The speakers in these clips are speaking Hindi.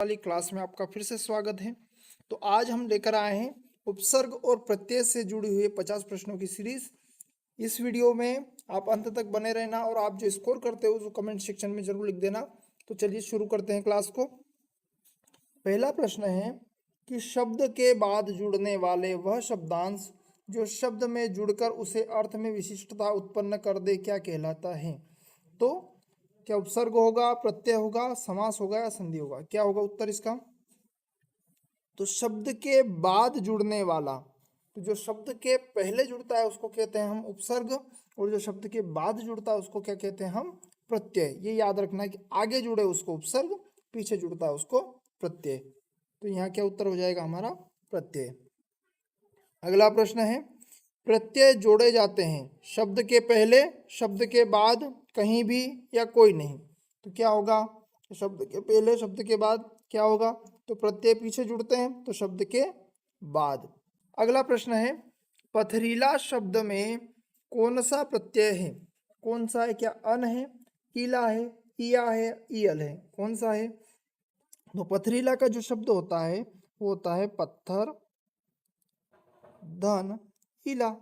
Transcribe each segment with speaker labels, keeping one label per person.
Speaker 1: वाली क्लास में आपका फिर से स्वागत है। तो आज हम लेकर आए हैं उपसर्ग और प्रत्यय से जुड़ी हुई 50 प्रश्नों की सीरीज। इस वीडियो में आप अंत तक बने रहना और आप जो स्कोर करते हो उसको कमेंट सेक्शन में जरूर लिख देना। तो चलिए शुरू करते हैं क्लास को। पहला प्रश्न है कि शब्द के बाद जुड़ने वाले वह शब्दांश जो शब्द में जुड़कर उसे अर्थ में विशिष्टता उत्पन्न कर दे क्या कहलाता है। तो क्या उपसर्ग होगा, प्रत्यय होगा, समास होगा या संधि होगा? क्या होगा उत्तर इसका? तो शब्द के बाद जुड़ने वाला, तो जो शब्द के पहले जुड़ता है उसको कहते हैं हम उपसर्ग, और जो शब्द के बाद जुड़ता है उसको क्या कहते हैं हम? प्रत्यय। ये याद रखना है कि आगे जुड़े उसको उपसर्ग, पीछे जुड़ता है उसको प्रत्यय। तो यहाँ क्या उत्तर हो जाएगा हमारा? प्रत्यय। अगला प्रश्न है, प्रत्यय जोड़े जाते हैं शब्द के पहले, शब्द के बाद, कहीं भी या कोई नहीं। तो क्या होगा? शब्द के पहले, शब्द के बाद क्या होगा? तो प्रत्यय पीछे जुड़ते हैं तो शब्द के बाद। अगला प्रश्न है, पथरीला शब्द में कौन सा प्रत्यय है? कौन सा है? क्या अन है, ईला है, इया है, ईयल है? कौन सा है? तो पथरीला का जो शब्द होता है वो होता है पत्थर, धन, इला।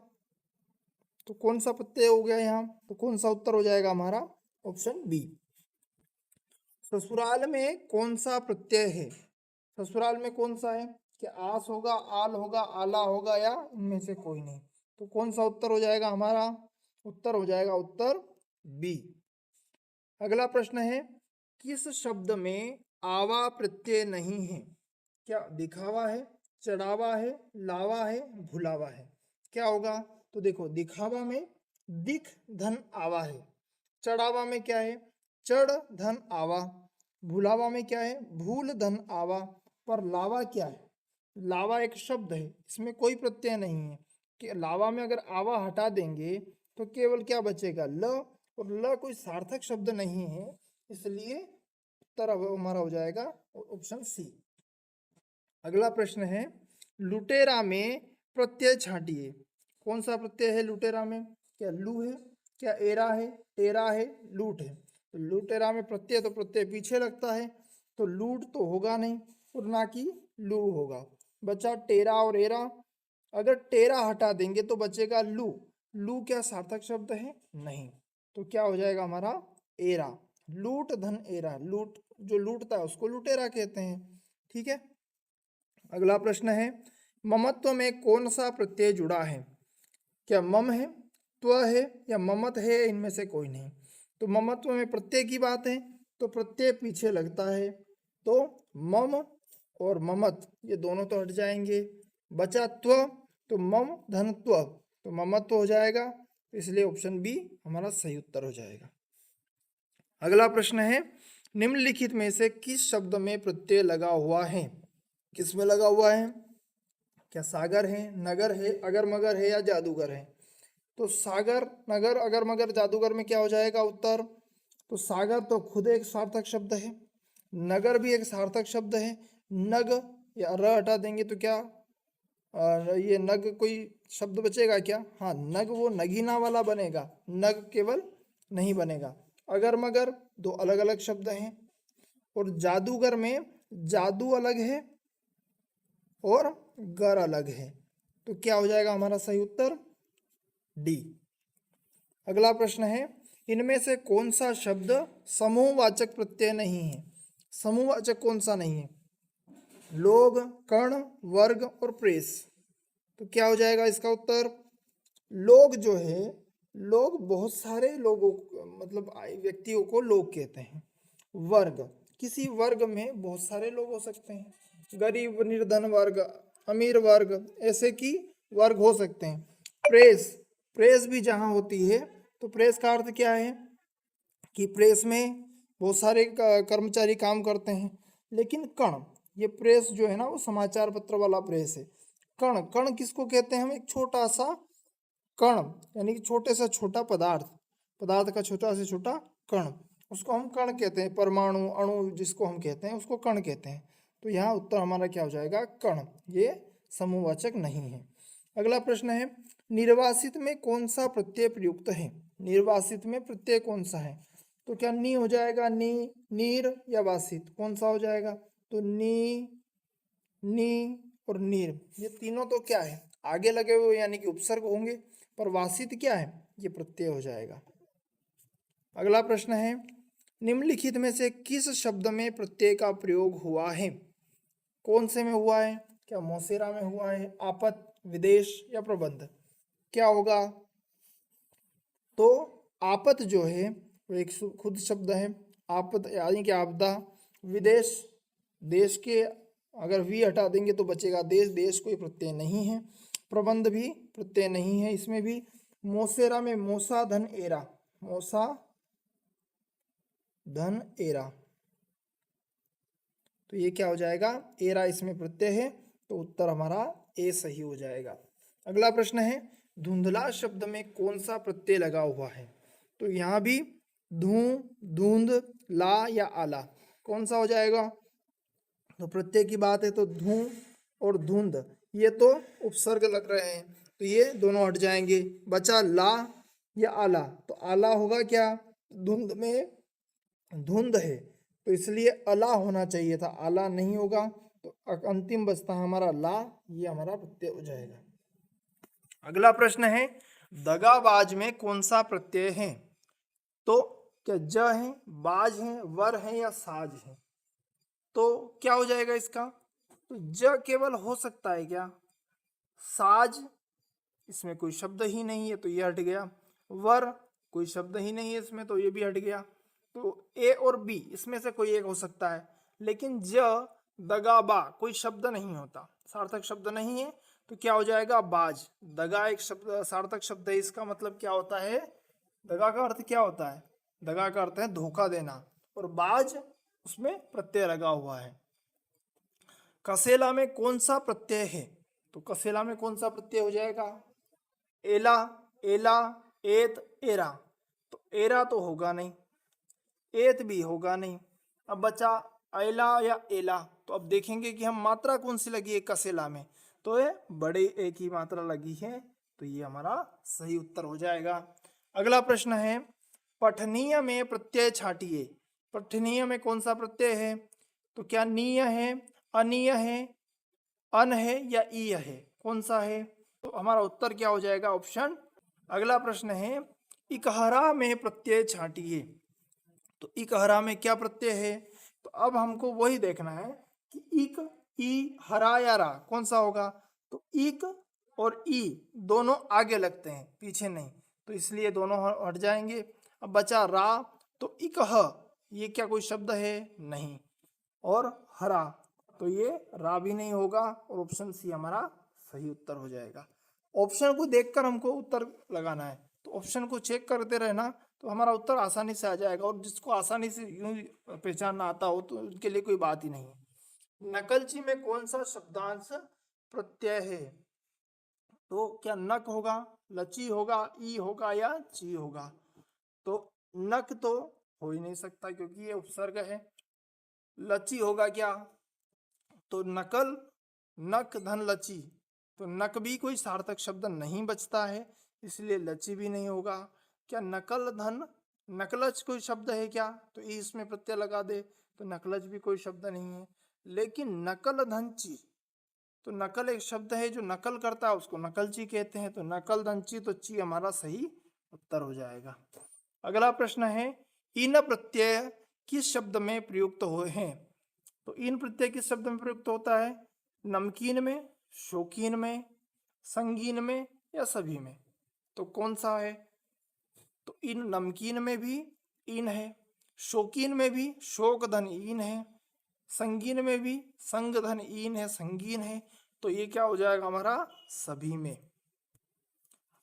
Speaker 1: तो कौन सा प्रत्यय हो गया यहाँ? तो कौन सा उत्तर हो जाएगा हमारा? Option B. ससुराल में कौन सा प्रत्यय है? ससुराल में कौन सा है? क्या आस होगा, आल होगा, आला होगा या इनमें से कोई नहीं? तो कौन सा उत्तर हो जाएगा हमारा? उत्तर हो जाएगा उत्तर बी। अगला प्रश्न है, किस शब्द में आवा प्रत्यय नहीं है? क्या दिखावा है, चढ़ावा है, लावा है, भुलावा है? क्या होगा? तो देखो, दिखावा में दिख धन आवा है, चढ़ावा में क्या है? चढ़ धन आवा, भुलावा में क्या है? भूल धन आवा। पर लावा क्या है? लावा एक शब्द है, इसमें कोई प्रत्यय नहीं है। कि लावा में अगर आवा हटा देंगे तो केवल क्या बचेगा? ल, और ल कोई सार्थक शब्द नहीं है, इसलिए उत्तर हमारा हो जाएगा ऑप्शन सी। अगला प्रश्न है, लुटेरा में प्रत्यय छांटिए। कौन सा प्रत्यय है लुटेरा में? क्या लू है, क्या एरा है, टेरा है, लूट है? तो लुटेरा में प्रत्यय, तो प्रत्यय पीछे लगता है, तो लूट तो होगा नहीं और ना कि लू होगा। बचा टेरा और एरा। अगर टेरा हटा देंगे तो बचेगा लू। लू क्या सार्थक शब्द है? नहीं। तो क्या हो जाएगा हमारा? एरा। लूट धन एरा, लूट जो लूटता है उसको लुटेरा कहते हैं। ठीक है। अगला प्रश्न है, ममत्व में कौन सा प्रत्यय जुड़ा है? क्या मम है, त्व है या ममत है? इनमें से कोई नहीं। तो ममत्व में प्रत्यय की बात है तो प्रत्यय पीछे लगता है, तो मम और ममत ये दोनों तो हट जाएंगे। बचा त्व, तो मम धन त्व, तो ममत्व हो जाएगा, इसलिए ऑप्शन बी हमारा सही उत्तर हो जाएगा। अगला प्रश्न है, निम्नलिखित में से किस शब्द में प्रत्यय लगा हुआ है? किस में लगा हुआ है? क्या सागर है, नगर है, अगर मगर है या जादूगर है? तो सागर, नगर, अगर मगर, जादूगर में क्या हो जाएगा उत्तर? तो सागर तो खुद एक सार्थक शब्द है, नगर भी एक सार्थक शब्द है। नग या र हटा देंगे तो क्या ये नग कोई शब्द बचेगा क्या? हाँ, नग वो नगीना वाला बनेगा, नग केवल नहीं बनेगा। अगर मगर दो अलग अलग शब्द हैं, और जादूगर में जादू अलग है और गर अलग है। तो क्या हो जाएगा हमारा सही उत्तर? डी। अगला प्रश्न है, इनमें से कौन सा शब्द समूहवाचक प्रत्यय नहीं है? समूहवाचक कौन सा नहीं है? लोग, कण, वर्ग और प्रेस। तो क्या हो जाएगा इसका उत्तर? लोग जो है, लोग बहुत सारे लोगों मतलब व्यक्तियों को लोग कहते हैं। वर्ग, किसी वर्ग में बहुत सारे लोग हो सकते हैं, गरीब निर्धन वर्ग, अमीर वर्ग, ऐसे की वर्ग हो सकते हैं। प्रेस, प्रेस भी जहाँ होती है तो प्रेस का अर्थ क्या है? कि प्रेस में बहुत सारे कर्मचारी काम करते हैं। लेकिन कण, ये प्रेस जो है ना वो समाचार पत्र वाला प्रेस है। कण, कण किसको कहते हैं हम? एक छोटा सा कण, यानी कि छोटे से छोटा पदार्थ, पदार्थ का छोटा से छोटा कण, उसको हम कण कहते हैं। परमाणु, अणु जिसको हम कहते हैं उसको कण कहते हैं। तो यहाँ उत्तर हमारा क्या हो जाएगा? कण। ये समूहवाचक नहीं है। अगला प्रश्न है, निर्वासित में कौन सा प्रत्यय प्रयुक्त है? निर्वासित में प्रत्यय कौन सा है? तो क्या नी हो जाएगा, नी, नीर या वासित? कौन सा हो जाएगा? तो नी और नीर, ये तीनों तो क्या है, आगे लगे हुए यानी कि उपसर्ग होंगे, पर वासित क्या है, ये प्रत्यय हो जाएगा। अगला प्रश्न है, निम्नलिखित में से किस शब्द में प्रत्यय का प्रयोग हुआ है? कौन से में हुआ है? क्या मौसेरा में हुआ है, आपत, विदेश या प्रबंध? क्या होगा? तो आपत जो है वो एक खुद शब्द है, आपत यानी कि आपदा। विदेश, देश के अगर वी हटा देंगे तो बचेगा देश, देश कोई प्रत्यय नहीं है। प्रबंध भी प्रत्यय नहीं है इसमें भी। मोसेरा में मोसा धन एरा, मोसा धन एरा, तो ये क्या हो जाएगा, एरा इसमें प्रत्यय है, तो उत्तर हमारा ए सही हो जाएगा। अगला प्रश्न है, धुंधला शब्द में कौन सा प्रत्यय लगा हुआ है? तो यहाँ भी धू, धुंध, ला या आला, कौन सा हो जाएगा? तो प्रत्यय की बात है तो धू और धुंध, ये तो उपसर्ग लग रहे हैं, तो ये दोनों हट जाएंगे। बचा ला या आला, तो आला होगा क्या? धुंध में धुंध है, तो इसलिए अला होना चाहिए था, आला नहीं होगा, तो अंतिम बचता हमारा ला, ये हमारा प्रत्यय हो जाएगा। अगला प्रश्न है, दगाबाज में कौन सा प्रत्यय है? तो क्या ज है, बाज है, वर है या साज है? तो क्या हो जाएगा इसका? तो ज केवल हो सकता है क्या? साज, इसमें कोई शब्द ही नहीं है तो ये हट गया। वर, कोई शब्द ही नहीं है इसमें, तो ये भी हट गया। तो ए और बी इसमें से कोई एक हो सकता है, लेकिन ज, दगा, बा कोई शब्द नहीं होता, सार्थक शब्द नहीं है, तो क्या हो जाएगा? बाज। दगा एक शब्द, सार्थक शब्द है, इसका मतलब क्या होता है? दगा का अर्थ क्या होता है? दगा का अर्थ है धोखा देना, और बाज उसमें प्रत्यय लगा हुआ है। कसेला में कौन सा प्रत्यय है? तो कसेला में कौन सा प्रत्यय हो जाएगा? एला, एला, एत, एरा, तो एरा तो होगा नहीं, एत भी होगा नहीं। अब बचा एला या एला, तो अब देखेंगे कि हम मात्रा कौन सी लगी है कसेला में, तो ये बड़े ए की मात्रा लगी है, तो ये हमारा सही उत्तर हो जाएगा। अगला प्रश्न है, पठनीय में प्रत्यय छाटिए। पठनीय में कौन सा प्रत्यय है? तो क्या नीय है, अनीय है, अन है या ईय है, कौन सा है? तो हमारा उत्तर क्या हो जाएगा? ऑप्शन। अगला प्रश्न है, इकहरा में प्रत्यय छाटिए। तो इकहरा में क्या प्रत्यय है? तो अब हमको वही देखना है कि इक, ई, हरा या रा, कौन सा होगा? तो इक और ई दोनों आगे लगते हैं, पीछे नहीं, तो इसलिए दोनों हट जाएंगे। अब बचा रा, तो इकह, ये क्या कोई शब्द है? नहीं। और हरा, तो ये रा भी नहीं होगा, और ऑप्शन सी हमारा सही उत्तर हो जाएगा। ऑप्शन को देखकर हमको उत्तर लगाना है, तो ऑप्शन को चेक करते रहना, तो हमारा उत्तर आसानी से आ जाएगा। और जिसको आसानी से यूं पहचानना आता हो तो उनके लिए कोई बात ही नहीं है। नकलची में कौन सा शब्दांश प्रत्यय है? तो क्या नक होगा, लची होगा, ई होगा या ची होगा? तो नक तो हो ही नहीं सकता क्योंकि ये उपसर्ग है। लची होगा क्या? तो नकल, नक धन लची, तो नक भी कोई सार्थक शब्द नहीं बचता है, इसलिए लची भी नहीं होगा। क्या नकल धन, नकलच कोई शब्द है क्या? तो ई इसमें प्रत्यय लगा दे, तो नकलच भी कोई शब्द नहीं है। लेकिन नकल धन ची, तो नकल एक शब्द है जो नकल करता है, उसको नकलची कहते हैं, तो नकल धन ची, तो ची हमारा सही उत्तर हो जाएगा। अगला प्रश्न है, इन प्रत्यय किस शब्द में प्रयुक्त हुए हैं? तो इन प्रत्यय किस शब्द में प्रयुक्त होता है? नमकीन में, शौकीन में, संगीन में या सभी में? तो कौन सा है? तो इन नमकीन में भी इन है, शौकीन में भी शोक धन इन है, संगीन में भी संग धन इन है, संगीन है, तो ये क्या हो जाएगा हमारा? सभी में।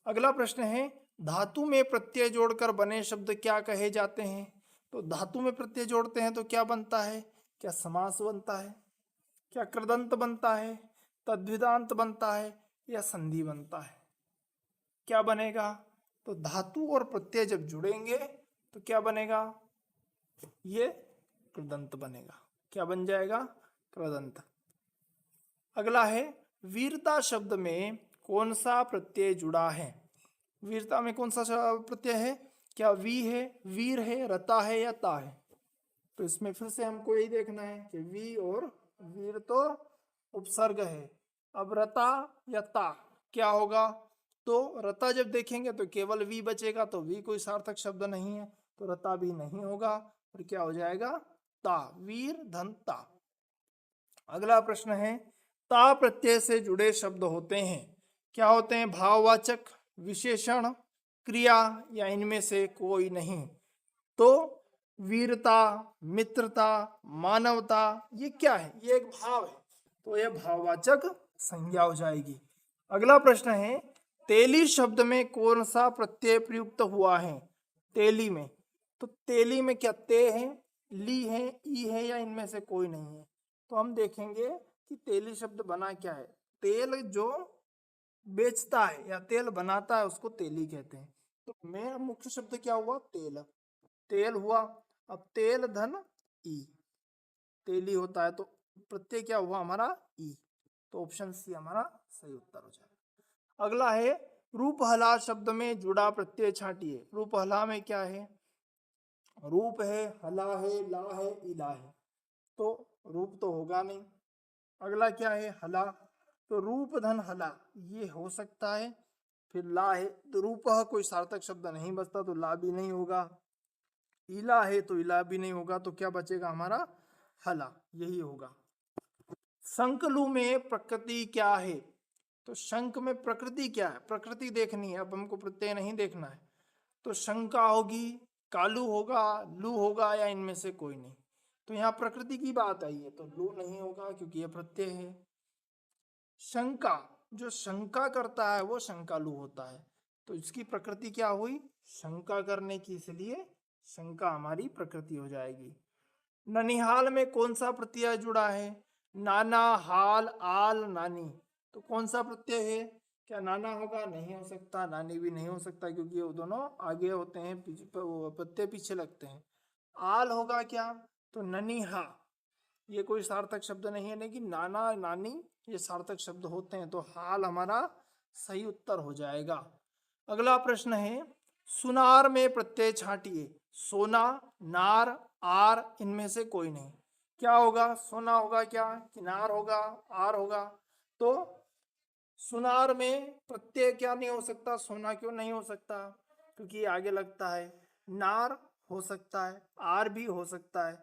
Speaker 1: अगला प्रश्न है, धातु में प्रत्यय जोड़कर बने शब्द क्या कहे जाते हैं? तो धातु में प्रत्यय जोड़ते हैं तो क्या बनता है? क्या समास बनता है, क्या कृदंत बनता है, तद्विदांत बनता है या संधि बनता है? क्या बनेगा? तो धातु और प्रत्यय जब जुड़ेंगे तो क्या बनेगा? ये कृदंत बनेगा। क्या बन जाएगा? कृदंत। अगला है, वीरता शब्द में कौन सा प्रत्यय जुड़ा है? वीरता में कौन सा प्रत्यय है? क्या वी है, वीर है, रता है या ता है? तो इसमें फिर से हमको यही देखना है कि वी और वीर तो उपसर्ग है। अब रता या ता क्या होगा, तो रता जब देखेंगे तो केवल वी बचेगा, तो वी कोई सार्थक शब्द नहीं है, तो रता भी नहीं होगा, और क्या हो जाएगा ता, वीर धन ता। अगला प्रश्न है, ता प्रत्यय से जुड़े शब्द होते हैं, क्या होते हैं, भाववाचक, विशेषण, क्रिया, या इनमें से कोई नहीं। तो वीरता, मित्रता, मानवता, ये क्या है, ये एक भाव है, तो ये भाववाचक संज्ञा हो जाएगी। अगला प्रश्न है, तेली शब्द में कौन सा प्रत्यय प्रयुक्त हुआ है, तेली में, तो तेली में क्या ते है, ली है, ई है, या इनमें से कोई नहीं है। तो हम देखेंगे कि तेली शब्द बना क्या है, तेल जो बेचता है या तेल बनाता है उसको तेली कहते हैं। तो मेन मुख्य शब्द क्या हुआ, तेल, तेल हुआ। अब तेल धन ई, तेली होता है, तो प्रत्यय क्या हुआ हमारा ई, तो ऑप्शन सी हमारा सही उत्तर हो जाएगा। अगला है, रूपहला शब्द में जुड़ा प्रत्यय छांटिए। रूपहला में क्या है, रूप है, हला है, ला है, इला है, तो रूप तो होगा नहीं। अगला क्या है, हला, तो रूप धन हला ये हो सकता है, फिर ला है तो रूपह कोई सार्थक शब्द नहीं बचता, तो ला भी नहीं होगा, इला है तो इला भी नहीं होगा, तो क्या बचेगा हमारा हला, यही होगा। संकलु में प्रकृति क्या है, तो शंक में प्रकृति क्या है, प्रकृति देखनी है, अब हमको प्रत्यय नहीं देखना है। तो शंका होगी, कालू होगा, लू होगा, या इनमें से कोई नहीं। तो यहाँ प्रकृति की बात आई है, तो लू नहीं होगा क्योंकि यह प्रत्यय है। शंका, जो शंका करता है वो शंकालु होता है, तो इसकी प्रकृति क्या हुई, शंका करने की, इसलिए शंका हमारी प्रकृति हो जाएगी। ननिहाल में कौन सा प्रत्यय जुड़ा है, नाना, हाल, आल, नानी, तो कौन सा प्रत्यय है, क्या नाना होगा, नहीं हो सकता, नानी भी नहीं हो सकता क्योंकि वो दोनों आगे होते हैं, प्रत्यय पीछे लगते हैं। आल होगा क्या, तो ननिहा, ये कोई सार्थक शब्द नहीं है, लेकिन नाना नानी ये सार्थक शब्द होते हैं, तो हाल हमारा सही उत्तर हो जाएगा। अगला प्रश्न है, सुनार में प्रत्यय छांटिए। सोना, नार, आर, इनमें से कोई नहीं, क्या होगा, सोना होगा क्या, किनार होगा, आर होगा, तो सुनार में प्रत्यय क्या नहीं हो सकता, सोना क्यों नहीं हो सकता, क्योंकि आगे लगता है। नार हो सकता है, आर भी हो सकता है,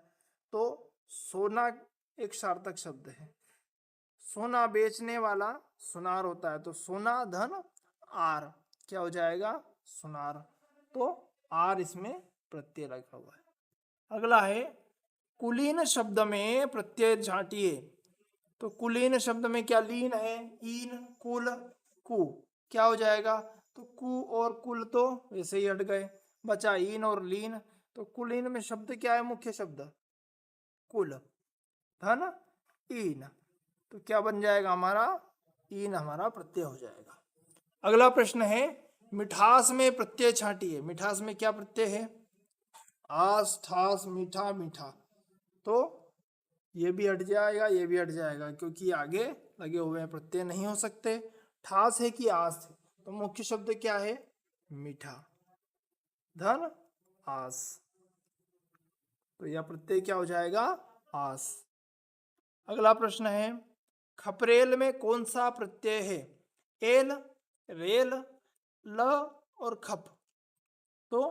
Speaker 1: तो सोना एक सार्थक शब्द है, सोना बेचने वाला सुनार होता है, तो सोना धन आर क्या हो जाएगा सुनार, तो आर इसमें प्रत्यय लगा हुआ है। अगला है, कुलीन शब्द में प्रत्यय छांटिए। तो कुलीन शब्द में क्या लीन है, ईन, कुल, कु, क्या हो जाएगा, तो कु और कुल तो वैसे ही हट गए, बचा ईन और लीन। तो कुलीन में शब्द क्या है, मुख्य शब्द कुल धन ईन, तो क्या बन जाएगा हमारा ईन, हमारा प्रत्यय हो जाएगा। अगला प्रश्न है, मिठास में प्रत्यय छांटिए। मिठास में क्या प्रत्यय है, आस, ठास, मीठा, मीठा, तो ये भी हट जाएगा, ये भी हट जाएगा, क्योंकि आगे लगे हुए हैं, प्रत्यय नहीं हो सकते। ठास है कि आस है, तो मुख्य शब्द क्या है, मीठा धन आस, तो यह प्रत्यय क्या हो जाएगा आस। अगला प्रश्न है, खपरेल में कौन सा प्रत्यय है, एल, रेल, ल और खप, तो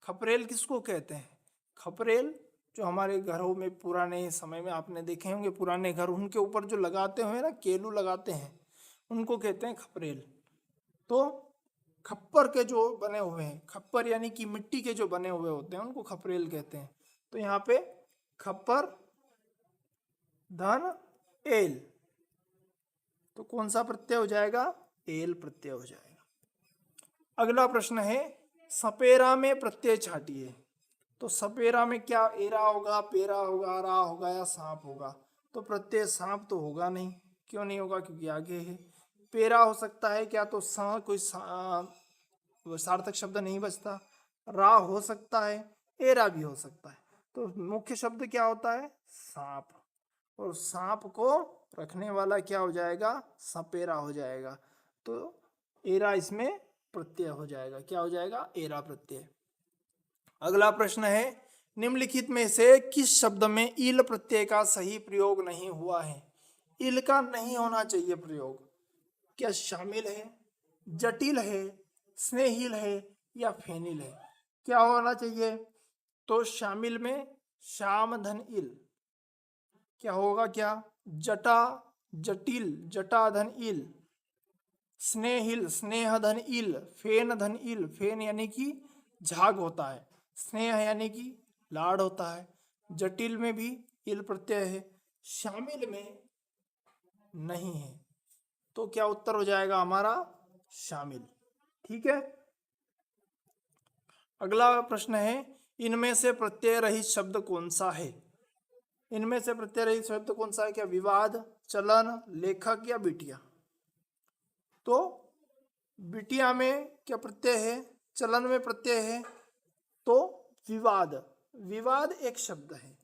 Speaker 1: खपरेल किसको कहते हैं, खपरेल जो हमारे घरों में पुराने समय में आपने देखे होंगे, पुराने घर उनके ऊपर जो लगाते हुए ना केलू लगाते हैं, उनको कहते हैं खपरेल। तो खप्पर के जो बने हुए हैं, खप्पर यानी कि मिट्टी के जो बने हुए होते हैं उनको खपरेल कहते हैं, तो यहाँ पे खप्पर धन एल, तो कौन सा प्रत्यय हो जाएगा, एल प्रत्यय हो जाएगा। अगला प्रश्न है, सपेरा में प्रत्यय छांटिए। तो सपेरा में क्या एरा होगा, पेरा होगा, रा होगा, या सांप होगा, तो प्रत्यय सांप तो होगा नहीं, क्यों नहीं होगा, क्योंकि आगे है। पेरा हो सकता है क्या, तो सा कोई सार्थक शब्द नहीं बचता। रा हो सकता है, एरा भी हो सकता है, तो मुख्य शब्द क्या होता है सांप, और सांप को रखने वाला क्या हो जाएगा, सपेरा हो जाएगा, तो एरा इसमें प्रत्यय हो जाएगा, क्या हो जाएगा एरा प्रत्यय। अगला प्रश्न है, निम्नलिखित में से किस शब्द में इल प्रत्यय का सही प्रयोग नहीं हुआ है? इल का नहीं होना चाहिए प्रयोग। क्या शामिल है, जटिल है, स्नेहिल है या फेनिल है? क्या होना चाहिए? तो शामिल में शाम धन इल क्या होगा? क्या जटा जटिल, जटा धन इल, स्नेहिल स्नेह धन इल, फेन धन इल, फेन यानी कि झाग होता है, स्नेह यानी कि लाड़ होता है, जटिल में भी इल प्रत्यय है, शामिल में नहीं है। तो क्या उत्तर हो जाएगा हमारा? शामिल। ठीक है। अगला प्रश्न है, इनमें से प्रत्यय रहित शब्द कौन सा है? इनमें से प्रत्यय रहित शब्द कौन सा है? क्या विवाद, चलन, लेखक या बिटिया? तो बिटिया में क्या प्रत्यय है? चलन में प्रत्यय है, तो विवाद, विवाद एक शब्द है।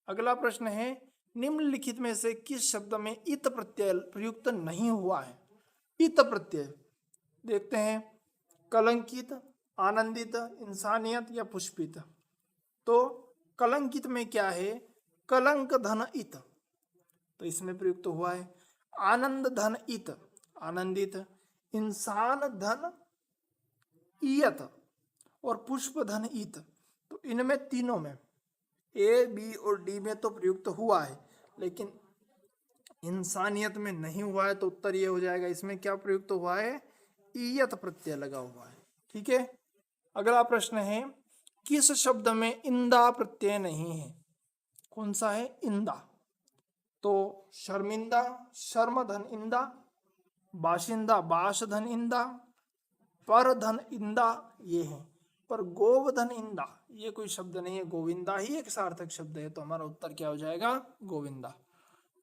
Speaker 1: अगला प्रश्न है, निम्नलिखित में से किस शब्द में इत प्रत्यय प्रयुक्त नहीं हुआ है? इत प्रत्यय देखते हैं, कलंकित, आनंदित, इंसानियत या पुष्पित। तो कलंकित में क्या है? कलंक धन इत, तो इसमें प्रयुक्त हुआ है। आनंद धन इत, आनंदित। इंसान धन ईयत और पुष्प धन ईत, तो इनमें तीनों में ए, बी और डी में तो प्रयुक्त हुआ है, लेकिन इंसानियत में नहीं हुआ है। तो उत्तर ये हो जाएगा, इसमें क्या प्रयुक्त हुआ है? ईयत प्रत्यय लगा हुआ है। ठीक है। अगला प्रश्न है, किस शब्द में इंदा प्रत्यय नहीं है? कौन सा है? इंदा। तो शर्मिंदा, शर्म धन इंदा, बाशिंदा, बाश धन इंदा, पर धन इंदा ये है, पर गोवधन इंदा ये कोई शब्द नहीं है, गोविंदा ही एक सार्थक शब्द है। तो हमारा उत्तर क्या हो जाएगा? गोविंदा।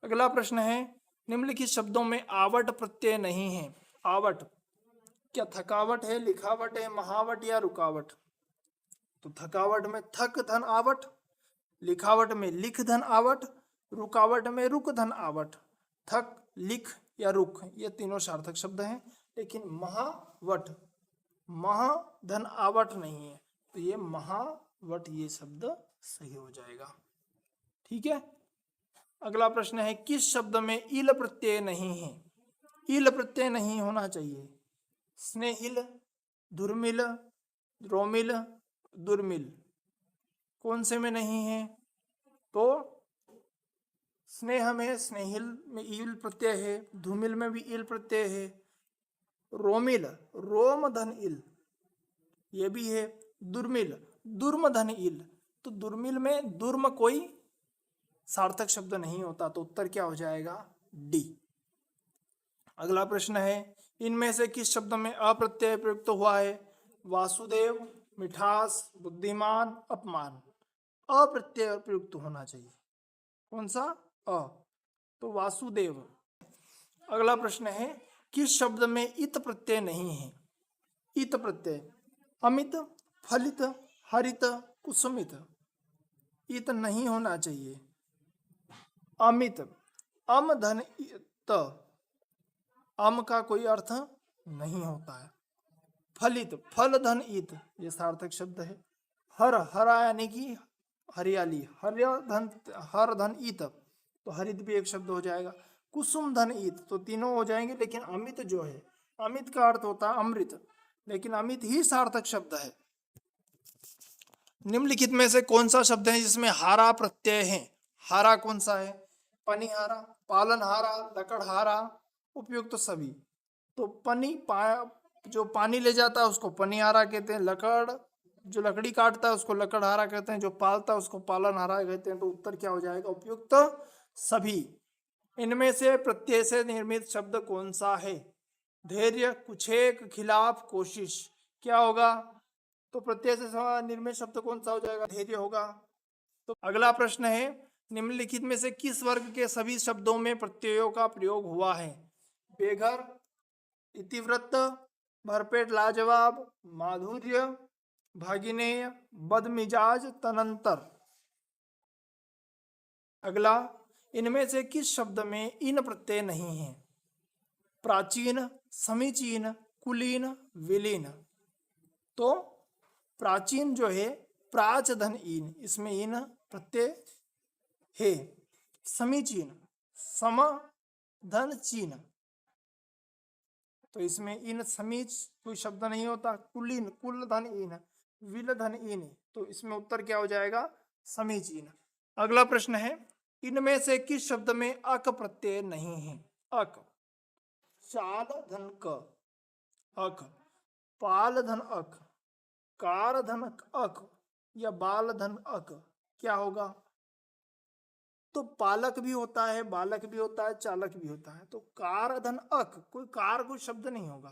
Speaker 1: अगला प्रश्न है, निम्नलिखित शब्दों में आवट प्रत्यय नहीं है। आवट क्या थकावट है, लिखावट है, महावट या रुकावट? तो थकावट में थक धन आवट, लिखावट में लिख धन आवट, रुकावट में रुक धन आवट। थक, लिख या रुक ये तीनों सार्थक शब्द हैं, लेकिन महावट, महा धन आवट नहीं है, तो ये महावट ये शब्द सही हो जाएगा। ठीक है। अगला प्रश्न है, किस शब्द में इल प्रत्यय नहीं है? इल प्रत्यय नहीं होना चाहिए। स्नेहिल, धुर्मिल, रोमिल, दुर्मिल, कौन से में नहीं है? तो स्नेह में, स्नेहिल में इल प्रत्यय है, धूमिल में भी इल प्रत्यय है, रोमिल, रोम धन इल ये भी है, दुर्मिल, दुर्म धन इल, तो दुर्मिल में दुर्म कोई सार्थक शब्द नहीं होता। तो उत्तर क्या हो जाएगा? डी। अगला प्रश्न है, इनमें से किस शब्द में अप्रत्यय प्रयुक्त हुआ है? वासुदेव, मिठास, बुद्धिमान, अपमान। अप्रत्यय प्रयुक्त होना चाहिए। कौन सा? अ, तो वासुदेव। अगला प्रश्न है, किस शब्द में इत प्रत्यय नहीं है? इत प्रत्यय अमित, फलित, हरित, कुसुमित, इत नहीं होना चाहिए। अमित, अम धन त, अम का कोई अर्थ नहीं होता है। फलित, फल धन इत ये सार्थक शब्द है। हर, हरा यानी कि हरियाली, हर धन इत, तो हरित भी एक शब्द हो जाएगा। कुसुम धन इत, तो तीनों हो जाएंगे, लेकिन अमित जो है, अमित का अर्थ होता है अमृत, लेकिन अमित ही सार्थक शब्द है। निम्नलिखित में से कौन सा शब्द है जिसमें हारा प्रत्यय है? हारा कौन सा है? पनिहारा, पालनहारा, लकड़हारा, उपयुक्त सभी। तो जो पानी ले जाता है उसको पनिहारा कहते हैं, लकड़ जो लकड़ी काटता है उसको लकड़हारा कहते हैं, जो पालता है उसको पालनहारा कहते हैं। तो उत्तर क्या हो जाएगा? उपयुक्त सभी। इनमें से प्रत्यय से निर्मित शब्द कौन सा है? धैर्य, कुछेक, खिलाफ, कोशिश। क्या होगा? तो प्रत्यय से निर्मित शब्द कौन सा हो जाएगा? धैर्य होगा। तो अगला प्रश्न है, निम्नलिखित में से किस वर्ग के सभी शब्दों में प्रत्ययों का प्रयोग हुआ है? बेघर, इतिवृत्त, भरपेट लाजवाब, माधुर्य, भागिनेय, बदमिजाज, तनंतर। अगला, इनमें से किस शब्द में इन प्रत्यय नहीं है? प्राचीन, समीचीन, कुलीन, विलीन। तो प्राचीन जो है प्राच धन ईन, इसमें ईन प्रत्यय है। समीचीन, सम धन चीन, तो इसमें इन समीच कोई शब्द नहीं होता। कुलीन, कुल धन ईन, विल धन ईन, तो इसमें उत्तर क्या हो जाएगा? समीचीन। अगला प्रश्न है, इनमें से किस शब्द में अक प्रत्यय नहीं है? अक, चाल धन क अक, पाल धन अक, कार धन अक या बाल धन अक, क्या होगा? तो पालक भी होता है, बालक भी होता है, चालक भी होता है, तो कार धन अक, कोई कार कोई शब्द नहीं होगा।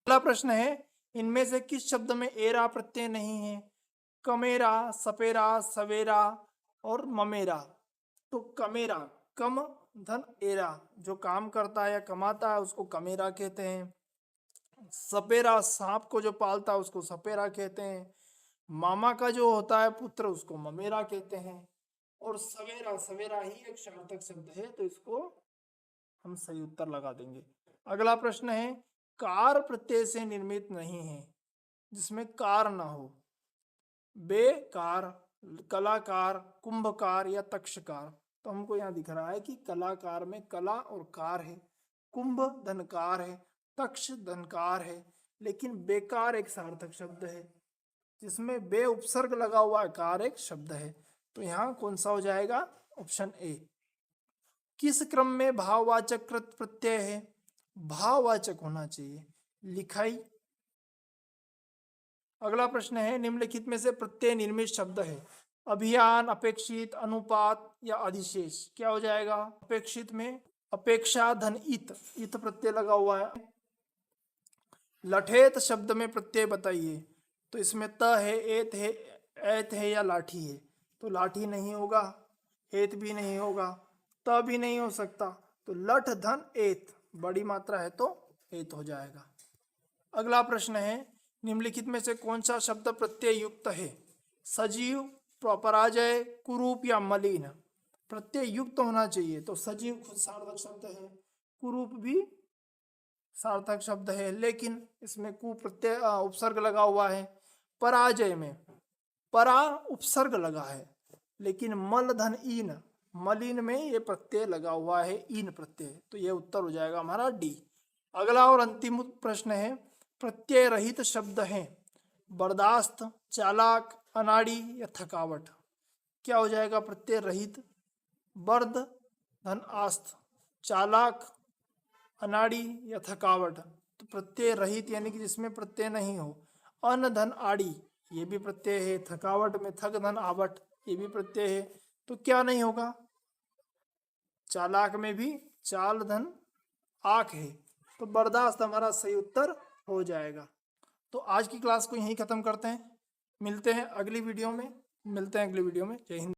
Speaker 1: अगला प्रश्न है, इनमें से किस शब्द में एरा प्रत्यय नहीं है? कमेरा, सपेरा, सवेरा और ममेरा। तो कमेरा, कम धन एरा, जो काम करता है या कमाता है उसको कमेरा कहते हैं। सपेरा, सांप को जो पालता है उसको सपेरा कहते हैं। मामा का जो होता है पुत्र उसको ममेरा कहते हैं। और सवेरा, सवेरा ही एक सार्थक शब्द है, तो इसको हम सही उत्तर लगा देंगे। अगला प्रश्न है, कार प्रत्यय से निर्मित नहीं है, जिसमें कार ना हो। बेकार, कलाकार, कुंभकार या तक्षकार। तो हमको यहाँ दिख रहा है कि कलाकार में कला और कार है, कुंभ धनकार है, तक्ष धनकार है, लेकिन बेकार एक सार्थक शब्द है, जिसमें बे उपसर्ग लगा हुआ है, कार एक शब्द है। तो यहाँ कौन सा हो जाएगा? Option A. किस क्रम में भाववाचक कृत प्रत्यय है? भाववाचक होना चाहिए। लिखाई। अगला प्रश्न है, निम्नलिखित में से प्रत्यय निर्मित शब्द है? अभियान, अपेक्षित, अनुपात या अधिशेष, क्या हो जाएगा? अपेक्षित में अपेक्षा धन इत, इत प्रत्यय लगा हुआ है। लठेत शब्द में प्रत्यय बताइए। तो इसमें त है, एत है, ऐत है या लाठी है। तो लाठी नहीं होगा, एत भी नहीं होगा, त भी नहीं हो सकता, तो लठ धन एत, बड़ी मात्रा है तो एत हो जाएगा। अगला प्रश्न है, निम्नलिखित में से कौन सा शब्द प्रत्यय युक्त है? सजीव, पराजय, कुरूप या मलिन। प्रत्यय युक्त होना चाहिए, तो सजीव खुद सार्थक शब्द है, कुरूप भी सार्थक शब्द है, लेकिन इसमें कु प्रत्यय उपसर्ग लगा हुआ है। पराजय में परा उपसर्ग लगा है, लेकिन मल धन ईन, मलिन में ये प्रत्यय लगा हुआ है, ईन प्रत्यय, तो ये उत्तर हो जाएगा हमारा डी। अगला और अंतिम प्रश्न है, प्रत्यय रहित शब्द हैं? बर्दाश्त, चालाक, अनाड़ी या थकावट, क्या हो जाएगा प्रत्यय रहित? बर्द धन आस्त, चालाक, अनाड़ी या थकावट। तो प्रत्यय रहित यानी कि जिसमें प्रत्यय नहीं हो। अन धन आड़ी, ये भी प्रत्यय है। थकावट में थक धन आवट, ये भी प्रत्यय है, तो क्या नहीं होगा? चालाक में भी चाल धन आख है, तो बर्दाश्त हमारा सही उत्तर हो जाएगा। तो आज की क्लास को यहीं खत्म करते हैं, मिलते हैं अगली वीडियो में। जय हिंद।